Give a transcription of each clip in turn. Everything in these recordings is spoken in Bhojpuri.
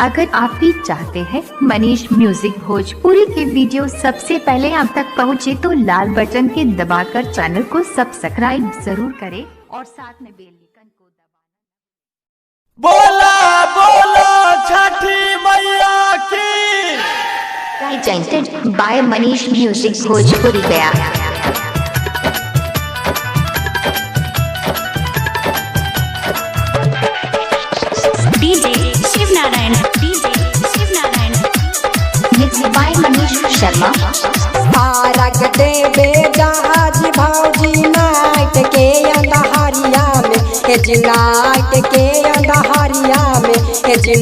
अगर आप भी चाहते हैं मनीष म्यूजिक भोजपुरी के वीडियो सबसे पहले आप तक पहुंचे तो लाल बटन के दबाकर चैनल को सब्सक्राइब जरूर करें और साथ में बेल आइकन को दबाना। बोला बोला छठी मैया की। Presented by Manish music Bhojpuri Gaya. DJ Shivnarayan mix by Manish Sharma. पारक देवे जहाज भौजी नाट के अंधहरिया में नाट के अंधहरिया में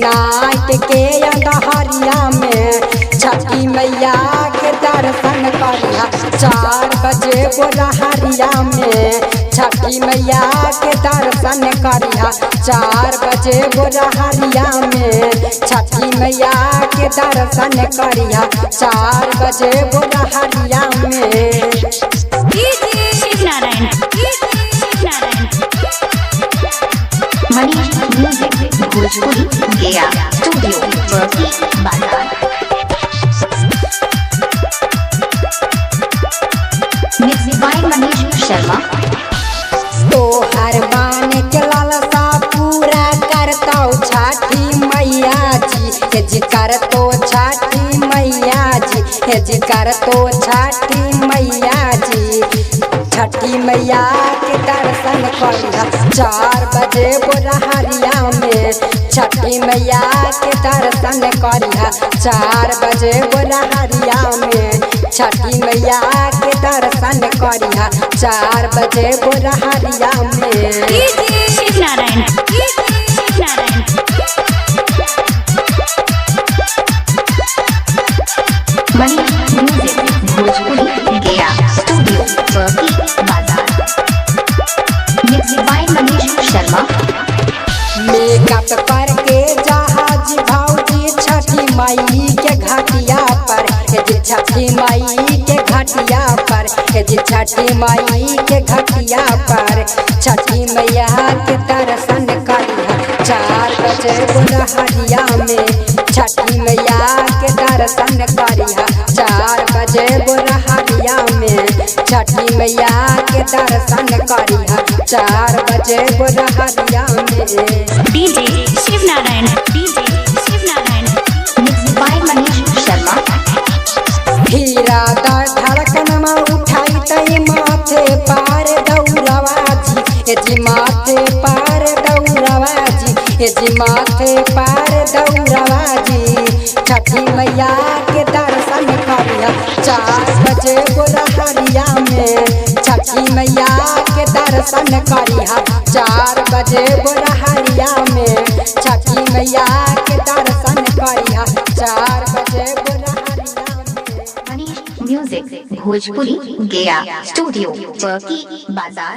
नाट के अंधहरिया में छठी मैया के दर्शन करिया 4 बजे बोरहरिया में छठी मैया के दर्शन करिया 4 बजे बोरहरिया में छठी मैया के दर्शन करिया 4 बजे बोरहरिया में। शिवनारायण मनीष म्यूजिक भोजपुरी गया स्टूडियो बाजार। Mix by Manish Sharma. तो हर बान के लालसा पूरा करता छठी मैया जी करतो छठी मैया जी करतो छठी मैया जी छठी मैया के दर्शन करिया 4 बजे बोरहरिया में छठी मैया के दर्शन करिया 4 बजे बोरहरिया में छठी मैया के दर्शन करिया 4 बजे बोरहरिया में। शिवनारायण मनीष म्यूजिक भोजपुरी गया स्टूडियो बाजार। Mix by Manish Sharma. Makeup करके जहाज भौजी छठी माई के घाटिया पर छठी माई के घाटिया पर छठी माई के घाटिया पर छठी मैया के दर्शन करिया 4 बजे बोरहरिया में छठी मैया के दर्शन करिया 4 बजे बोरहरिया में छठी मैया के दर्शन करिया 4 बजे बोरहरिया में। DJ Shivnarayan mix by Manish Sharma. हीरा धड़कन में उठाई तई माथे पार दौड़वा जी माथे पार दौड़वा जी माथे पार दौड़वा जी छठी मैया के दर्शन करिया 4 बजे बोरहरिया में छठी मैया के दर्शन करिया 4 बजे बोरहरिया में छठी मैया के दर्शन करिया 4 बजे बोरहरिया में। मनीष म्यूजिक भोजपुरी गया स्टूडियो बाजार।